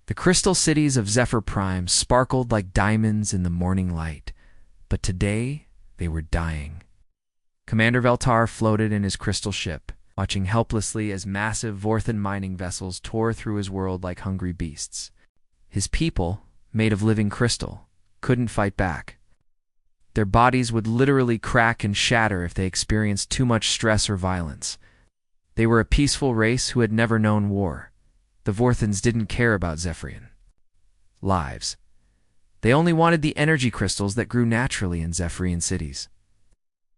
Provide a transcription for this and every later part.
The crystal cities of Zephyr Prime sparkled like diamonds in the morning light, but today they were dying. Commander Veltar floated in his crystal ship, watching helplessly as massive Vorthan mining vessels tore through his world like hungry beasts. His people, made of living crystal, couldn't fight back. Their bodies would literally crack and shatter if they experienced too much stress or violence. They were a peaceful race who had never known war. The Vorthans didn't care about Zephyrian lives. They only wanted the energy crystals that grew naturally in Zephyrian cities.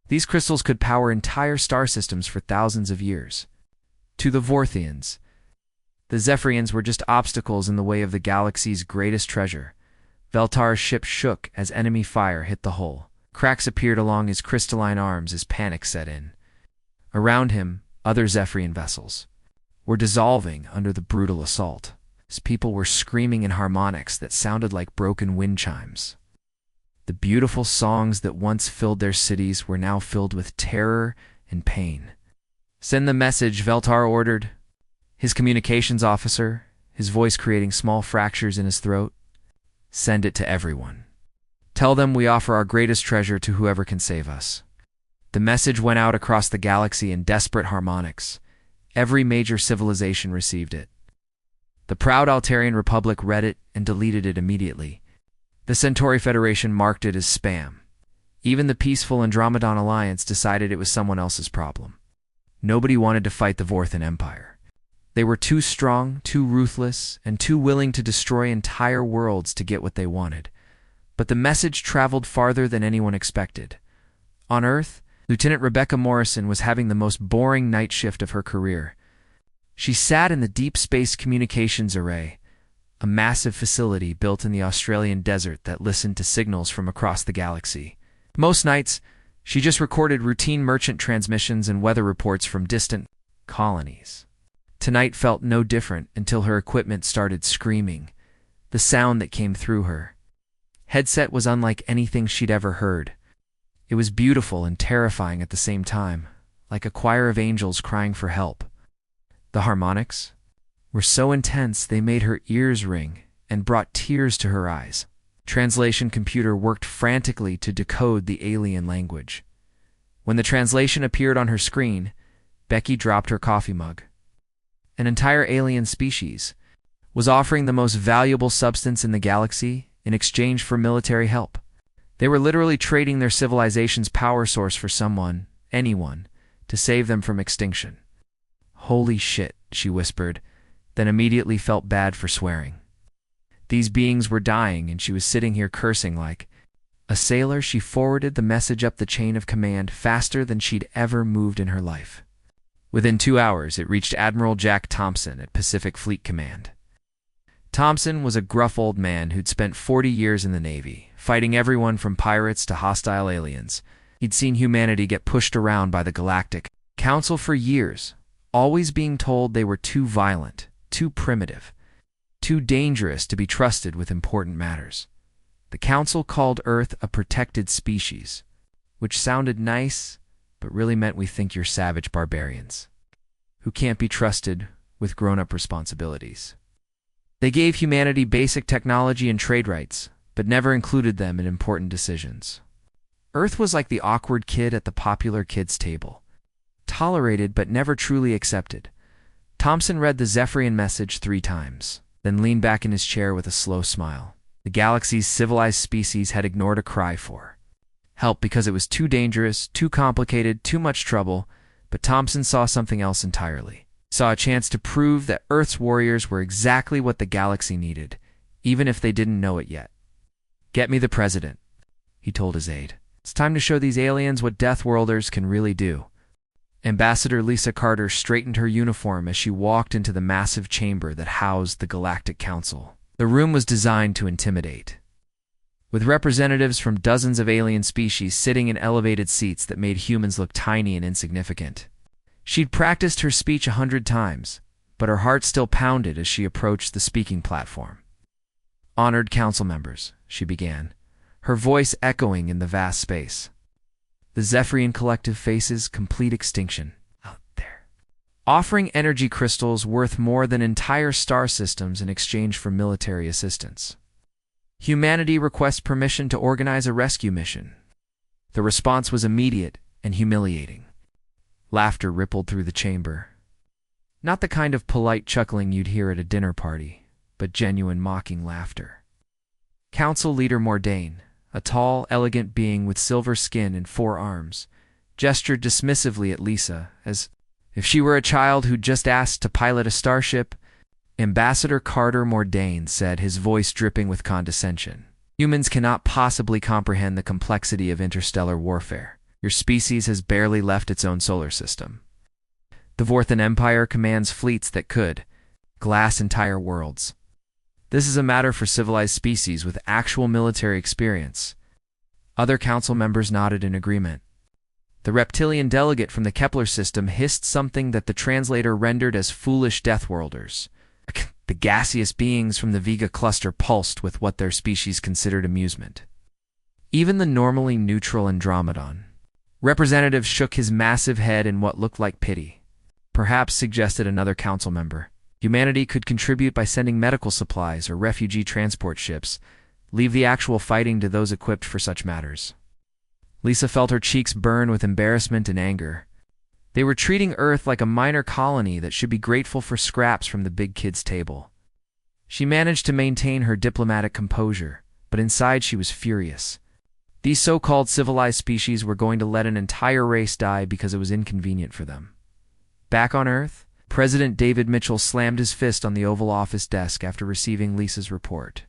These crystals could power entire star systems for thousands of years. To the Vorthians, the Zephyrians were just obstacles in the way of the galaxy's greatest treasure. Veltar's ship shook as enemy fire hit the hull. Cracks appeared along his crystalline arms as panic set in. Around him, other Zephyrian vessels were dissolving under the brutal assault. His people were screaming in harmonics that sounded like broken wind chimes. The beautiful songs that once filled their cities were now filled with terror and pain. "Send the message," Veltar ordered. His communications officer, his voice creating small fractures in his throat. "Send it to everyone. Tell them we offer our greatest treasure to whoever can save us." The message went out across the galaxy in desperate harmonics. Every major civilization received it. The proud Altarian Republic read it and deleted it immediately. The Centauri Federation marked it as spam. Even the peaceful Andromedon Alliance decided it was someone else's problem. Nobody wanted to fight the Vorthan Empire. They were too strong, too ruthless, and too willing to destroy entire worlds to get what they wanted. But the message traveled farther than anyone expected. On Earth, Lieutenant Rebecca Morrison was having the most boring night shift of her career. She sat in the Deep Space Communications Array, a massive facility built in the Australian desert that listened to signals from across the galaxy. Most nights, she just recorded routine merchant transmissions and weather reports from distant colonies. Tonight felt no different until her equipment started screaming, the sound that came through her headset was unlike anything she'd ever heard. It was beautiful and terrifying at the same time, like a choir of angels crying for help. The harmonics were so intense they made her ears ring and brought tears to her eyes. Translation computer worked frantically to decode the alien language. When the translation appeared on her screen, Becky dropped her coffee mug. An entire alien species was offering the most valuable substance in the galaxy in exchange for military help. They were literally trading their civilization's power source for someone, anyone, to save them from extinction. "Holy shit," she whispered, then immediately felt bad for swearing. These beings were dying, and she was sitting here cursing like a sailor. She forwarded the message up the chain of command faster than she'd ever moved in her life. Within 2 hours, it reached Admiral Jack Thompson at Pacific Fleet Command. Thompson was a gruff old man who'd spent 40 years in the Navy, fighting everyone from pirates to hostile aliens. He'd seen humanity get pushed around by the Galactic Council for years, always being told they were too violent, too primitive, too dangerous to be trusted with important matters. The Council called Earth a protected species, which sounded nice, but really meant we think you're savage barbarians who can't be trusted with grown-up responsibilities. They gave humanity basic technology and trade rights, but never included them in important decisions. Earth was like the awkward kid at the popular kids' table, tolerated but never truly accepted. Thompson read the Zephyrian message 3 times, then leaned back in his chair with a slow smile. The galaxy's civilized species had ignored a cry for help because it was too dangerous, too complicated, too much trouble, but Thompson saw something else entirely. Saw a chance to prove that Earth's warriors were exactly what the galaxy needed, even if they didn't know it yet. "Get me the president," he told his aide. "It's time to show these aliens what Deathworlders can really do." Ambassador Lisa Carter straightened her uniform as she walked into the massive chamber that housed the Galactic Council. The room was designed to intimidate, with representatives from dozens of alien species sitting in elevated seats that made humans look tiny and insignificant. She'd practiced her speech 100 times, but her heart still pounded as she approached the speaking platform. "Honored council members," she began, her voice echoing in the vast space. "The Zephyrian collective faces complete extinction out there. offering energy crystals worth more than entire star systems in exchange for military assistance. Humanity requests permission to organize a rescue mission. The response was immediate and humiliating. Laughter rippled through the chamber. Not the kind of polite chuckling you'd hear at a dinner party, but genuine mocking laughter. Council Leader Mordain, a tall, elegant being with silver skin and 4 arms, gestured dismissively at Lisa, as if she were a child who'd just asked to pilot a starship. Ambassador Carter Mordain said, his voice dripping with condescension. Humans cannot possibly comprehend the complexity of interstellar warfare. Your species has barely left its own solar system. The Vorthan Empire commands fleets that could glass entire worlds. This is a matter for civilized species with actual military experience. Other council members nodded in agreement. The reptilian delegate from the Kepler system hissed something that the translator rendered as foolish Deathworlders. The gaseous beings from the Vega cluster pulsed with what their species considered amusement. Even the normally neutral Andromedon representative shook his massive head in what looked like pity. Perhaps, suggested another council member, humanity could contribute by sending medical supplies or refugee transport ships. Leave the actual fighting to those equipped for such matters. Lisa felt her cheeks burn with embarrassment and anger. They were treating Earth like a minor colony that should be grateful for scraps from the big kids' table. She managed to maintain her diplomatic composure, but inside she was furious. These so-called civilized species were going to let an entire race die because it was inconvenient for them. Back on Earth, President David Mitchell slammed his fist on the Oval Office desk after receiving Lisa's report.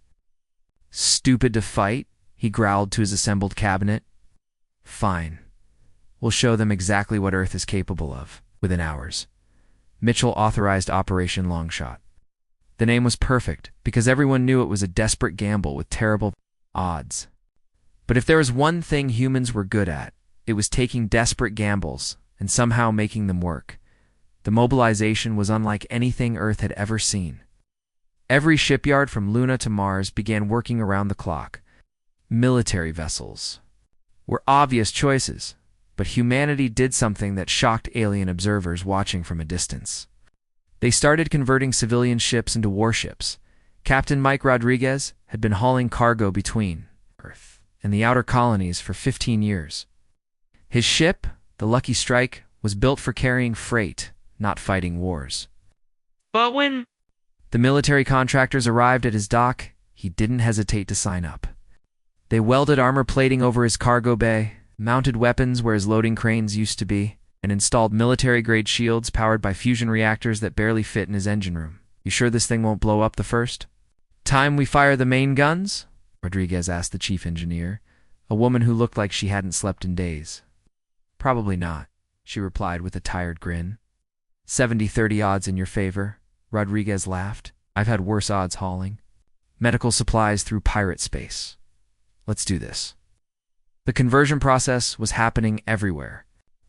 "Stupid to fight?" he growled to his assembled cabinet. "Fine. We'll show them exactly what Earth is capable of, within hours." Mitchell authorized Operation Longshot. The name was perfect, because everyone knew it was a desperate gamble with terrible odds. But if there was one thing humans were good at, it was taking desperate gambles and somehow making them work. The mobilization was unlike anything Earth had ever seen. Every shipyard from Luna to Mars began working around the clock. Military vessels were obvious choices, but humanity did something that shocked alien observers watching from a distance. They started converting civilian ships into warships. Captain Mike Rodriguez had been hauling cargo between Earth and the outer colonies for 15 years. His ship, the Lucky Strike, was built for carrying freight, not fighting wars. But when the military contractors arrived at his dock, he didn't hesitate to sign up. They welded armor plating over his cargo bay, mounted weapons where his loading cranes used to be, and installed military-grade shields powered by fusion reactors that barely fit in his engine room. "You sure this thing won't blow up the first time we fire the main guns?" Rodriguez asked the chief engineer, a woman who looked like she hadn't slept in days. "Probably not," she replied with a tired grin. 70-30 odds in your favor," Rodriguez laughed. "I've had worse odds hauling. Medical supplies through pirate space. Let's do this." The conversion process was happening everywhere.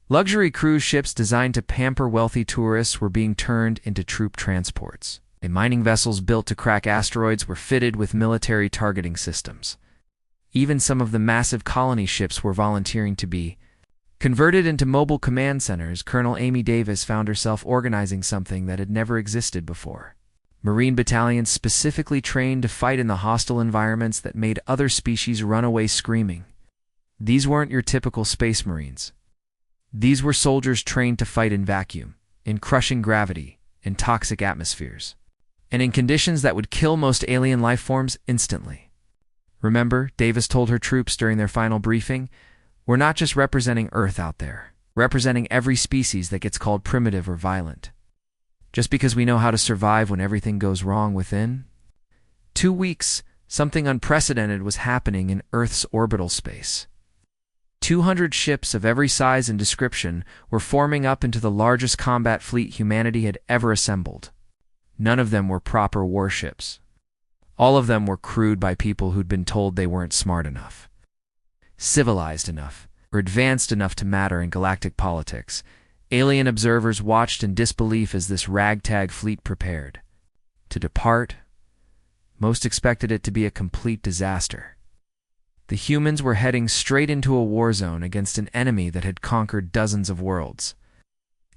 Luxury cruise ships designed to pamper wealthy tourists were being turned into troop transports. And mining vessels built to crack asteroids were fitted with military targeting systems. Even some of the massive colony ships were volunteering to be converted into mobile command centers. Colonel Amy Davis found herself organizing something that had never existed before. Marine battalions specifically trained to fight in the hostile environments that made other species run away screaming. These weren't your typical space marines. These were soldiers trained to fight in vacuum, in crushing gravity, in toxic atmospheres, and in conditions that would kill most alien life forms instantly. Remember, Davis told her troops during their final briefing, "We're not just representing Earth out there, representing every species that gets called primitive or violent. Just because we know how to survive when everything goes wrong within." 2 weeks, something unprecedented was happening in Earth's orbital space. 200 ships of every size and description were forming up into the largest combat fleet humanity had ever assembled. None of them were proper warships. All of them were crewed by people who'd been told they weren't smart enough, civilized enough, or advanced enough to matter in galactic politics. Alien observers watched in disbelief as this ragtag fleet prepared to depart. Most expected it to be a complete disaster. The humans were heading straight into a war zone against an enemy that had conquered dozens of worlds.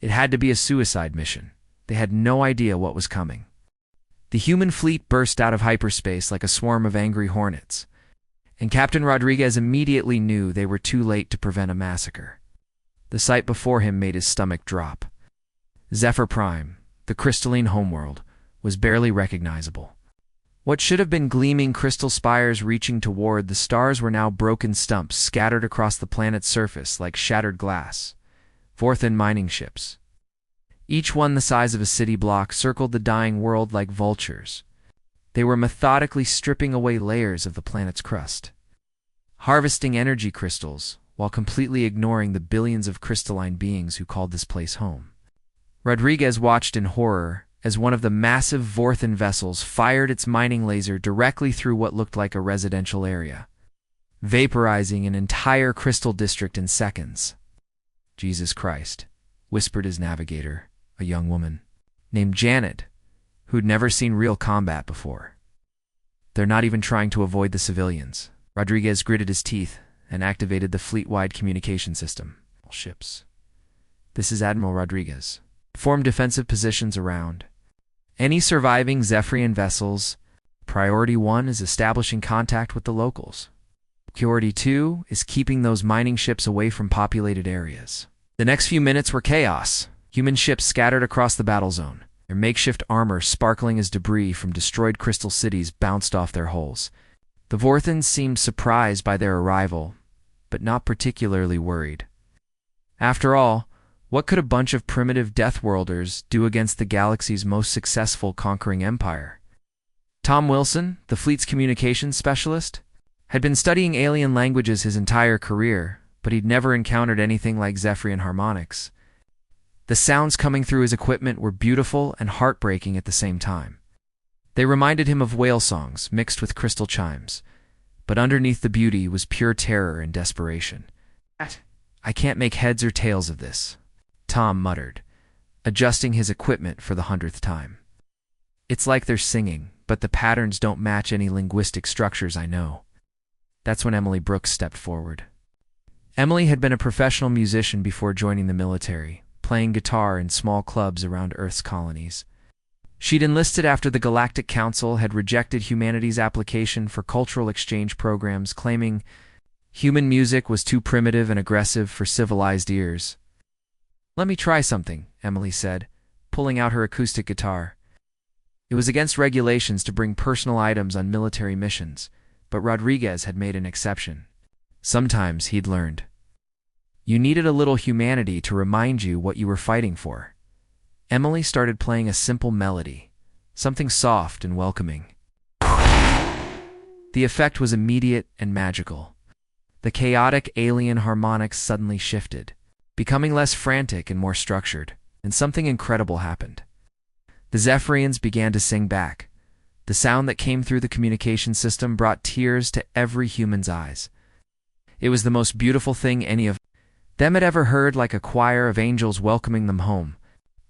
It had to be a suicide mission. They had no idea what was coming. The human fleet burst out of hyperspace like a swarm of angry hornets, and Captain Rodriguez immediately knew they were too late to prevent a massacre. The sight before him made his stomach drop. Zephyr Prime, the crystalline homeworld, was barely recognizable. What should have been gleaming crystal spires reaching toward the stars were now broken stumps scattered across the planet's surface like shattered glass. Vorthan mining ships, each one the size of a city block, circled the dying world like vultures. They were methodically stripping away layers of the planet's crust, harvesting energy crystals while completely ignoring the billions of crystalline beings who called this place home. Rodriguez watched in horror as one of the massive Vorthan vessels fired its mining laser directly through what looked like a residential area, vaporizing an entire crystal district in seconds. "Jesus Christ," whispered his navigator, a young woman named Janet, who'd never seen real combat before. "They're not even trying to avoid the civilians." Rodriguez gritted his teeth and activated the fleet-wide communication system. "All ships. This is Admiral Rodriguez. Form defensive positions around any surviving Zephyrian vessels. Priority 1 is establishing contact with the locals. Priority 2 is keeping those mining ships away from populated areas." The next few minutes were chaos. Human ships scattered across the battle zone, their makeshift armor sparkling as debris from destroyed crystal cities bounced off their hulls. The Vorthans seemed surprised by their arrival, but not particularly worried. After all, what could a bunch of primitive Deathworlders do against the galaxy's most successful conquering empire? Tom Wilson, the fleet's communications specialist, had been studying alien languages his entire career, but he'd never encountered anything like Zephyrian harmonics. The sounds coming through his equipment were beautiful and heartbreaking at the same time. They reminded him of whale songs mixed with crystal chimes, but underneath the beauty was pure terror and desperation. "I can't make heads or tails of this," Tom muttered, adjusting his equipment for the 100th time. "It's like they're singing, but the patterns don't match any linguistic structures I know." That's when Emily Brooks stepped forward. Emily had been a professional musician before joining the military, playing guitar in small clubs around Earth's colonies. She'd enlisted after the Galactic Council had rejected humanity's application for cultural exchange programs, claiming human music was too primitive and aggressive for civilized ears. "Let me try something," Emily said, pulling out her acoustic guitar. It was against regulations to bring personal items on military missions, but Rodriguez had made an exception. Sometimes, he'd learned, you needed a little humanity to remind you what you were fighting for. Emily started playing a simple melody, something soft and welcoming. The effect was immediate and magical. The chaotic alien harmonics suddenly shifted, becoming less frantic and more structured, and something incredible happened. The Zephyrians began to sing back. The sound that came through the communication system brought tears to every human's eyes. It was the most beautiful thing any of them had ever heard, like a choir of angels welcoming them home.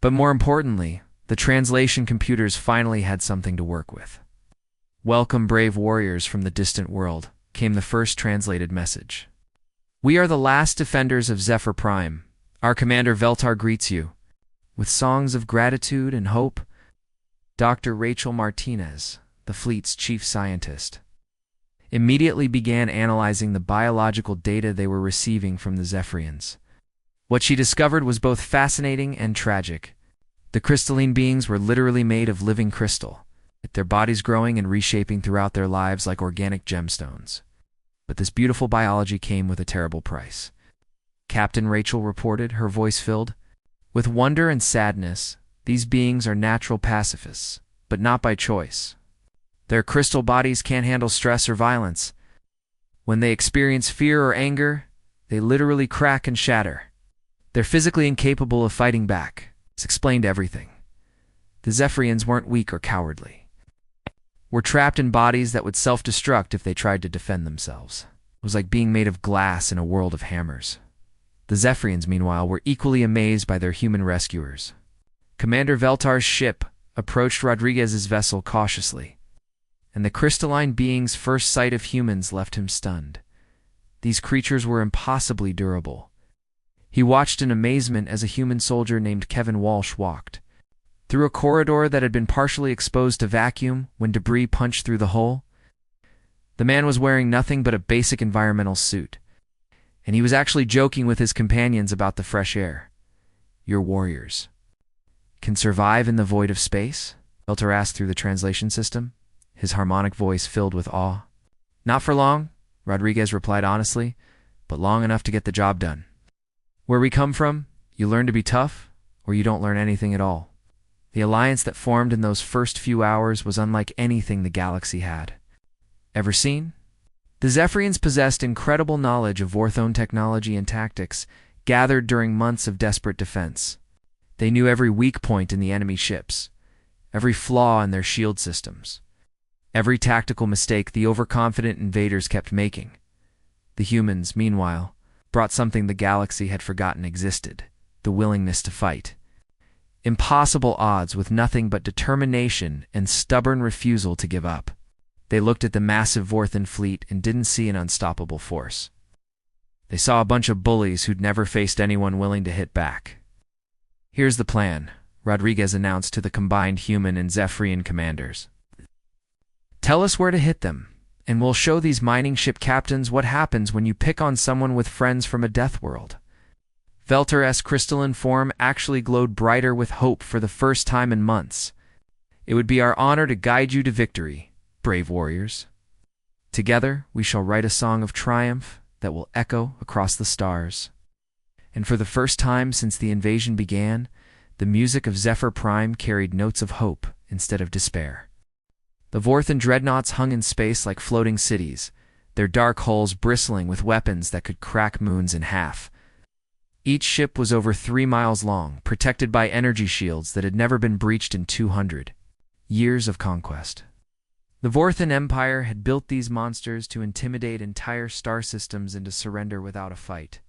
But more importantly, the translation computers finally had something to work with. "Welcome, brave warriors from the distant world," came the first translated message. "We are the last defenders of Zephyr Prime. Our commander Veltar greets you. With songs of gratitude and hope, Dr. Rachel Martinez, the fleet's chief scientist, immediately began analyzing the biological data they were receiving from the Zephyrians. What she discovered was both fascinating and tragic. The crystalline beings were literally made of living crystal, their bodies growing and reshaping throughout their lives like organic gemstones. But this beautiful biology came with a terrible price. Captain Rachel reported, her voice filled with wonder and sadness. These beings are natural pacifists, but not by choice. Their crystal bodies can't handle stress or violence. When they experience fear or anger, they literally crack and shatter. They're physically incapable of fighting back. This explained everything. The Zephyrians weren't weak or cowardly. Were trapped in bodies that would self-destruct if they tried to defend themselves. It was like being made of glass in a world of hammers. The Zephyrians, meanwhile, were equally amazed by their human rescuers. Commander Veltar's ship approached Rodriguez's vessel cautiously, and the crystalline being's first sight of humans left him stunned. These creatures were impossibly durable. He watched in amazement as a human soldier named Kevin Walsh walked through a corridor that had been partially exposed to vacuum when debris punched through the hole. The man was wearing nothing but a basic environmental suit, and he was actually joking with his companions about the fresh air. "Your warriors can survive in the void of space?" Belter asked through the translation system, his harmonic voice filled with awe. "Not for long," Rodriguez replied honestly, "but long enough to get the job done. Where we come from, you learn to be tough, or you don't learn anything at all." The alliance that formed in those first few hours was unlike anything the galaxy had ever seen. The Zephyrians possessed incredible knowledge of Vorthone technology and tactics, gathered during months of desperate defense. They knew every weak point in the enemy ships, every flaw in their shield systems, every tactical mistake the overconfident invaders kept making. The humans, meanwhile, brought something the galaxy had forgotten existed: the willingness to fight. Impossible odds with nothing but determination and stubborn refusal to give up. They looked at the massive Vorthon fleet and didn't see an unstoppable force. They saw a bunch of bullies who'd never faced anyone willing to hit back. "Here's the plan," Rodriguez announced to the combined human and Zephyrian commanders. "Tell us where to hit them, and we'll show these mining ship captains what happens when you pick on someone with friends from a death world." Velter's crystalline form actually glowed brighter with hope for the first time in months. "It would be our honor to guide you to victory, brave warriors. Together we shall write a song of triumph that will echo across the stars." And for the first time since the invasion began, the music of Zephyr Prime carried notes of hope instead of despair. The Vorthon dreadnoughts hung in space like floating cities, their dark hulls bristling with weapons that could crack moons in half. Each ship was over 3 miles long, protected by energy shields that had never been breached in 200 years of conquest. The Vorthon Empire had built these monsters to intimidate entire star systems into surrender without a fight.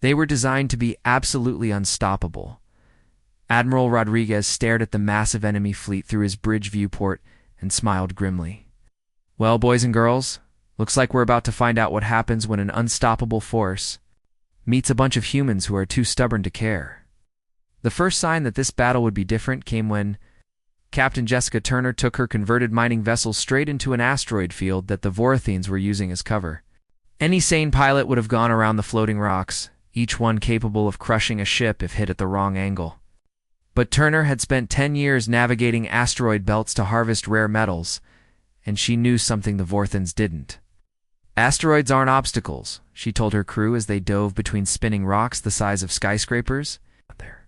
They were designed to be absolutely unstoppable. Admiral Rodriguez stared at the massive enemy fleet through his bridge viewport and smiled grimly. "Well, boys and girls, looks like we're about to find out what happens when an unstoppable force meets a bunch of humans who are too stubborn to care." The first sign that this battle would be different came when Captain Jessica Turner took her converted mining vessel straight into an asteroid field that the Vorthines were using as cover. Any sane pilot would have gone around the floating rocks, each one capable of crushing a ship if hit at the wrong angle. But Turner had spent 10 years navigating asteroid belts to harvest rare metals, and she knew something the Vorthons didn't. "Asteroids aren't obstacles," she told her crew as they dove between spinning rocks the size of skyscrapers. "They're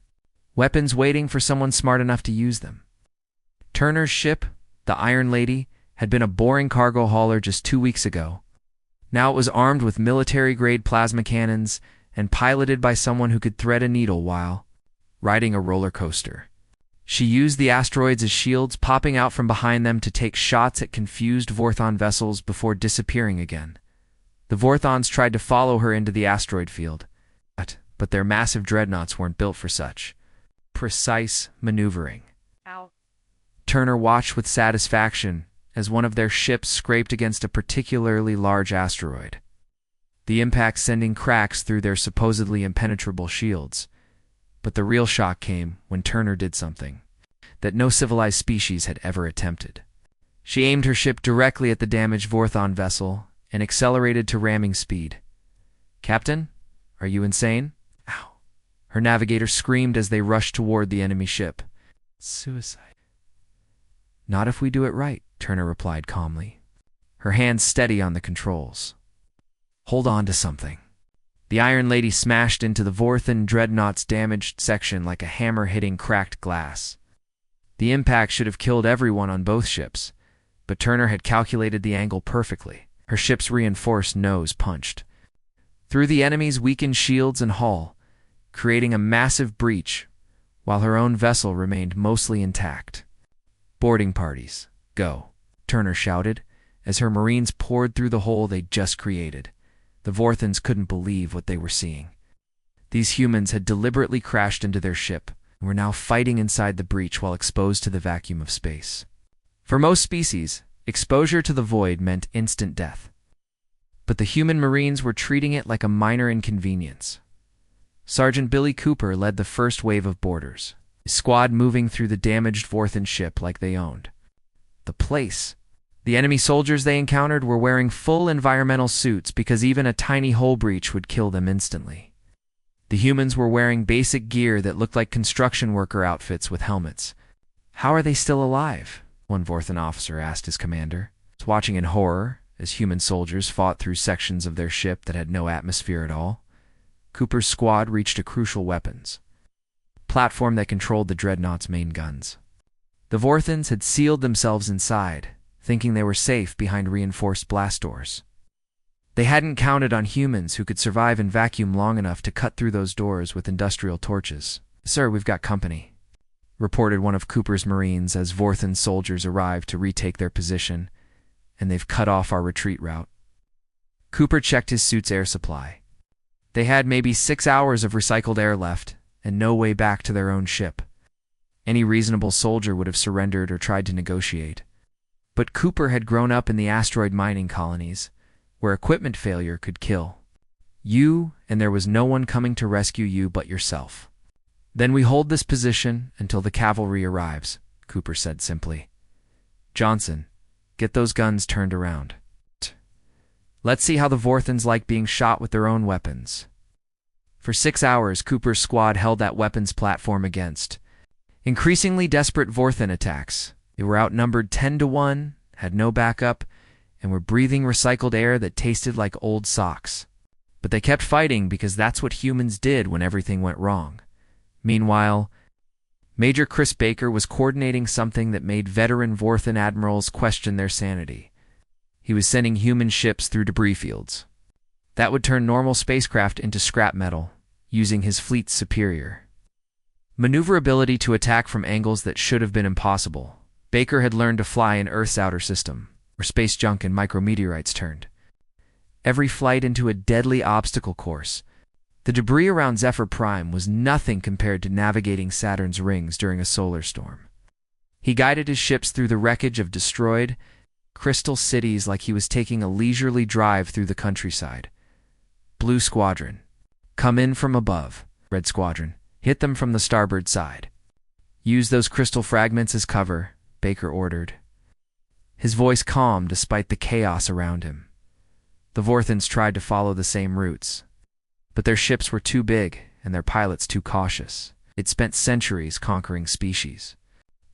weapons waiting for someone smart enough to use them." Turner's ship, the Iron Lady, had been a boring cargo hauler just 2 weeks ago. Now it was armed with military-grade plasma cannons and piloted by someone who could thread a needle while riding a roller coaster. She used the asteroids as shields, popping out from behind them to take shots at confused Vorthon vessels before disappearing again. The Vorthons tried to follow her into the asteroid field, but their massive dreadnoughts weren't built for such precise maneuvering. Ow. Turner watched with satisfaction as one of their ships scraped against a particularly large asteroid, the impact sending cracks through their supposedly impenetrable shields. But the real shock came when Turner did something that no civilized species had ever attempted. She aimed her ship directly at the damaged Vorthon vessel and accelerated to ramming speed. "Captain, are you insane?" "Ow." Her navigator screamed as they rushed toward the enemy ship. "Suicide." "Not if we do it right," Turner replied calmly, her hands steady on the controls. "Hold on to something." The Iron Lady smashed into the Vorthon dreadnought's damaged section like a hammer hitting cracked glass. The impact should have killed everyone on both ships, but Turner had calculated the angle perfectly. Her ship's reinforced nose punched through the enemy's weakened shields and hull, creating a massive breach, while her own vessel remained mostly intact. "Boarding parties, go," Turner shouted, as her Marines poured through the hole they'd just created. The Vorthons couldn't believe what they were seeing. These humans had deliberately crashed into their ship and were now fighting inside the breach while exposed to the vacuum of space. For most species, exposure to the void meant instant death. But the human Marines were treating it like a minor inconvenience. Sergeant Billy Cooper led the first wave of boarders, his squad moving through the damaged Vorthan ship like they owned the place. The enemy soldiers they encountered were wearing full environmental suits because even a tiny hull breach would kill them instantly. The humans were wearing basic gear that looked like construction worker outfits with helmets. "How are they still alive?" one Vorthan officer asked his commander, watching in horror as human soldiers fought through sections of their ship that had no atmosphere at all. Cooper's squad reached a crucial weapons platform that controlled the dreadnought's main guns. The Vorthans had sealed themselves inside, thinking they were safe behind reinforced blast doors. They hadn't counted on humans who could survive in vacuum long enough to cut through those doors with industrial torches. "Sir, we've got company," reported one of Cooper's Marines as Vorthan soldiers arrived to retake their position, "and they've cut off our retreat route." Cooper checked his suit's air supply. They had maybe 6 hours of recycled air left, and no way back to their own ship. Any reasonable soldier would have surrendered or tried to negotiate. But Cooper had grown up in the asteroid mining colonies, where equipment failure could kill you, and there was no one coming to rescue you but yourself. "Then we hold this position until the cavalry arrives," Cooper said simply. "Johnson, get those guns turned around. Let's see how the Vorthans like being shot with their own weapons." For 6 hours, Cooper's squad held that weapons platform against increasingly desperate Vorthan attacks. They were outnumbered 10-1, had no backup, and were breathing recycled air that tasted like old socks. But they kept fighting because that's what humans did when everything went wrong. Meanwhile, Major Chris Baker was coordinating something that made veteran Vorthan admirals question their sanity. He was sending human ships through debris fields. That would turn normal spacecraft into scrap metal, using his fleet's superior maneuverability to attack from angles that should have been impossible. Baker had learned to fly in Earth's outer system, where space junk and micrometeorites turned every flight into a deadly obstacle course. The debris around Zephyr Prime was nothing compared to navigating Saturn's rings during a solar storm. He guided his ships through the wreckage of destroyed crystal cities like he was taking a leisurely drive through the countryside. Blue Squadron, come in from above. Red Squadron, hit them from the starboard side. Use those crystal fragments as cover, Baker ordered, his voice calm despite the chaos around him. The Vorthans tried to follow the same routes, but their ships were too big and their pilots too cautious. It spent centuries conquering species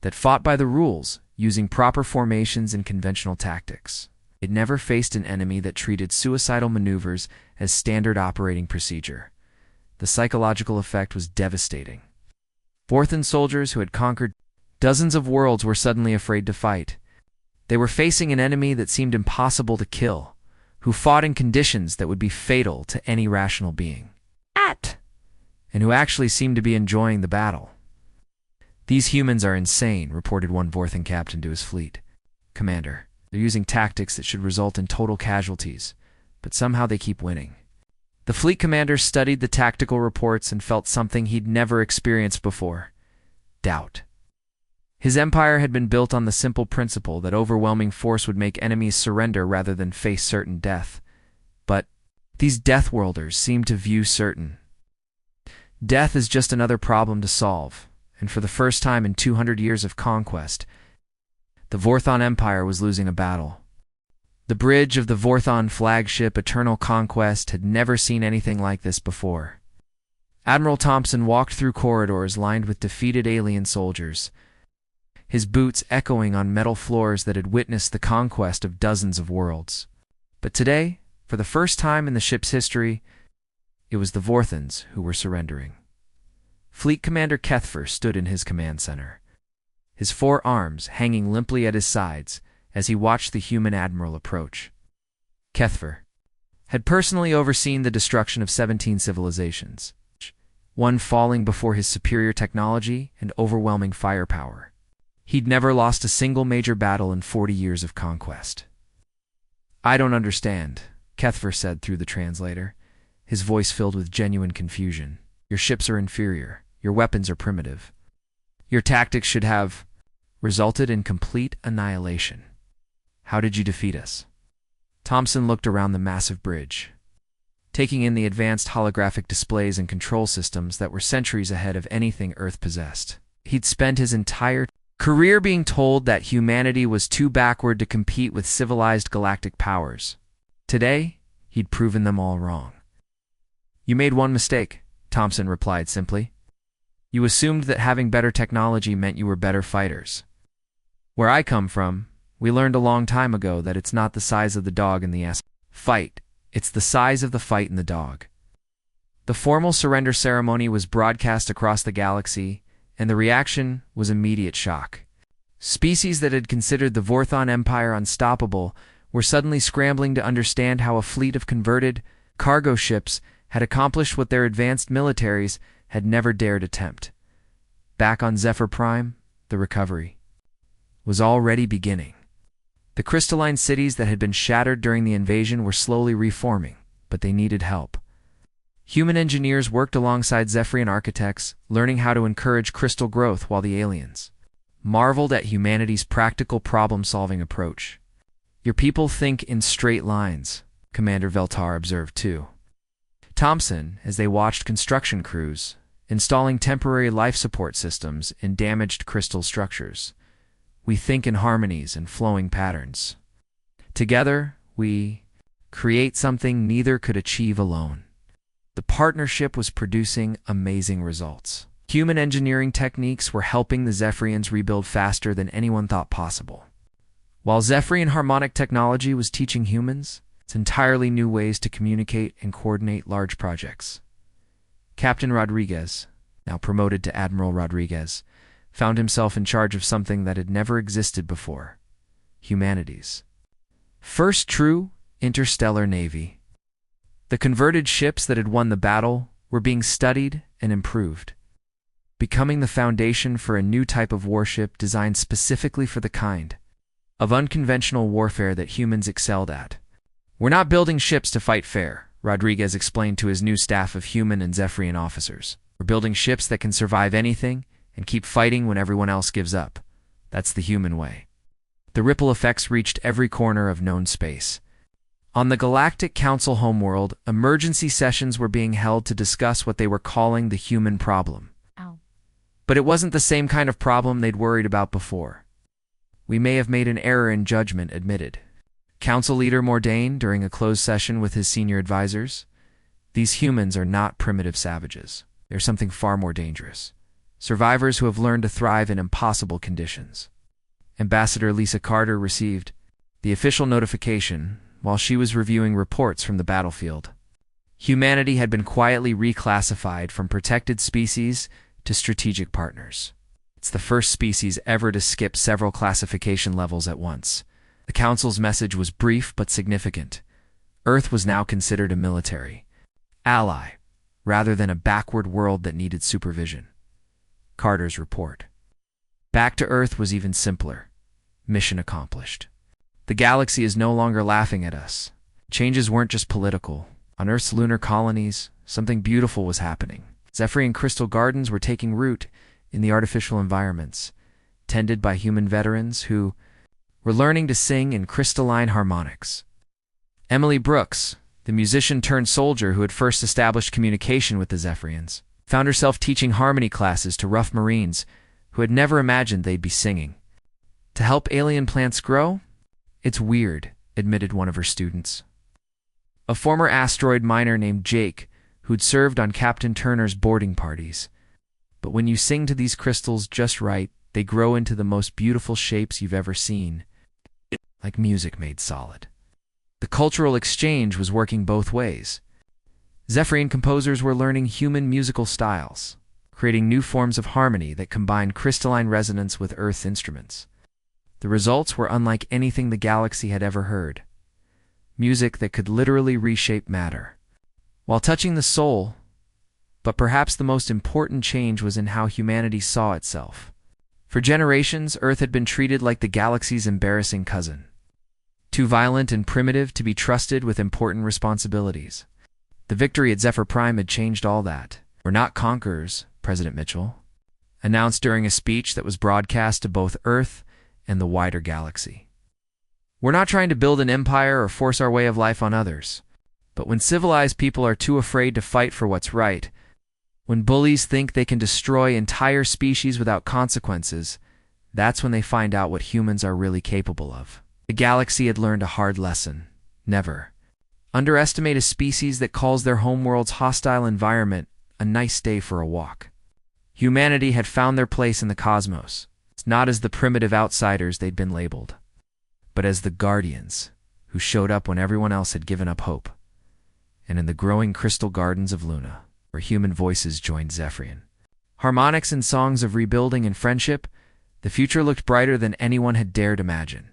that fought by the rules, using proper formations and conventional tactics. It never faced an enemy that treated suicidal maneuvers as standard operating procedure. The psychological effect was devastating. Vorthan soldiers who had conquered dozens of worlds were suddenly afraid to fight. They were facing an enemy that seemed impossible to kill, who fought in conditions that would be fatal to any rational being, and who actually seemed to be enjoying the battle. "These humans are insane," reported one Vorthan captain to his fleet. "Commander, they're using tactics that should result in total casualties, but somehow they keep winning." The fleet commander studied the tactical reports and felt something he'd never experienced before: doubt. His empire had been built on the simple principle that overwhelming force would make enemies surrender rather than face certain death. But these Deathworlders seemed to view certain death as just another problem to solve, and for the first time in 200 years of conquest, the Vorthon Empire was losing a battle. The bridge of the Vorthon flagship Eternal Conquest had never seen anything like this before. Admiral Thompson walked through corridors lined with defeated alien soldiers, his boots echoing on metal floors that had witnessed the conquest of dozens of worlds. But today, for the first time in the ship's history, it was the Vorthans who were surrendering. Fleet Commander Kethfer stood in his command center, his 4 arms hanging limply at his sides as he watched the human admiral approach. Kethfer had personally overseen the destruction of 17 civilizations, one falling before his superior technology and overwhelming firepower. He'd never lost a single major battle in 40 years of conquest. "I don't understand," Kethfer said through the translator, his voice filled with genuine confusion. "Your ships are inferior. Your weapons are primitive. Your tactics should have resulted in complete annihilation. How did you defeat us?" Thompson looked around the massive bridge. taking in the advanced holographic displays and control systems that were centuries ahead of anything Earth possessed. He'd spent his entire career being told that humanity was too backward to compete with civilized galactic powers. Today, he'd proven them all wrong. "You made one mistake," Thompson replied simply. "You assumed that having better technology meant you were better fighters. Where I come from, we learned a long time ago that it's not the size of the dog in the fight, it's the size of the fight in the dog." The formal surrender ceremony was broadcast across the galaxy, and the reaction was immediate shock. Species that had considered the Vorthon Empire unstoppable were suddenly scrambling to understand how a fleet of converted cargo ships had accomplished what their advanced militaries had never dared attempt. Back on Zephyr Prime, the recovery was already beginning. The crystalline cities that had been shattered during the invasion were slowly reforming, but they needed help. Human engineers worked alongside Zephyrian architects, learning how to encourage crystal growth while the aliens marveled at humanity's practical problem-solving approach. "Your people think in straight lines," Commander Veltar observed too. Thompson, as they watched construction crews installing temporary life support systems in damaged crystal structures. "We think in harmonies and flowing patterns. Together, we create something neither could achieve alone." The partnership was producing amazing results. Human engineering techniques were helping the Zephyrians rebuild faster than anyone thought possible, while Zephyrian harmonic technology was teaching humans entirely new ways to communicate and coordinate large projects. Captain Rodriguez, now promoted to Admiral Rodriguez, found himself in charge of something that had never existed before: humanity's first true interstellar navy. The converted ships that had won the battle were being studied and improved, becoming the foundation for a new type of warship designed specifically for the kind of unconventional warfare that humans excelled at. "We're not building ships to fight fair," Rodriguez explained to his new staff of human and Zephyrian officers. "We're building ships that can survive anything and keep fighting when everyone else gives up. That's the human way." The ripple effects reached every corner of known space. On the Galactic Council homeworld, emergency sessions were being held to discuss what they were calling the human problem. But it wasn't the same kind of problem they'd worried about before. "We may have made an error in judgment," admitted Council Leader Mordain during a closed session with his senior advisors. "These humans are not primitive savages. They're something far more dangerous. Survivors who have learned to thrive in impossible conditions." Ambassador Lisa Carter received the official notification while she was reviewing reports from the battlefield. Humanity had been quietly reclassified from protected species to strategic partners. It's the first species ever to skip several classification levels at once. The Council's message was brief but significant. Earth was now considered a military ally, rather than a backward world that needed supervision. Carter's report. Back to Earth was even simpler. Mission accomplished. The galaxy is no longer laughing at us. Changes weren't just political. On Earth's lunar colonies, something beautiful was happening. Zephyrian crystal gardens were taking root in the artificial environments, tended by human veterans who were learning to sing in crystalline harmonics. Emily Brooks, the musician-turned-soldier who had first established communication with the Zephyrians, found herself teaching harmony classes to rough Marines who had never imagined they'd be singing. "To help alien plants grow? It's weird," admitted one of her students. A former asteroid miner named Jake, who'd served on Captain Turner's boarding parties. "But when you sing to these crystals just right, they grow into the most beautiful shapes you've ever seen. Like music made solid." The cultural exchange was working both ways. Zephyrian composers were learning human musical styles, creating new forms of harmony that combined crystalline resonance with Earth's instruments. The results were unlike anything the galaxy had ever heard. Music that could literally reshape matter, while touching the soul. But perhaps the most important change was in how humanity saw itself. For generations, Earth had been treated like the galaxy's embarrassing cousin, too violent and primitive to be trusted with important responsibilities. The victory at Zephyr Prime had changed all that. "We're not conquerors," President Mitchell announced during a speech that was broadcast to both Earth and the wider galaxy. "We're not trying to build an empire or force our way of life on others. But when civilized people are too afraid to fight for what's right, when bullies think they can destroy entire species without consequences, that's when they find out what humans are really capable of. The galaxy had learned a hard lesson. Never underestimate a species that calls their homeworld's hostile environment a nice day for a walk. Humanity had found their place in the cosmos, not as the primitive outsiders they'd been labeled, but as the guardians who showed up when everyone else had given up hope. And in the growing crystal gardens of Luna, where human voices joined Zephyrian harmonics and songs of rebuilding and friendship, the future looked brighter than anyone had dared imagine.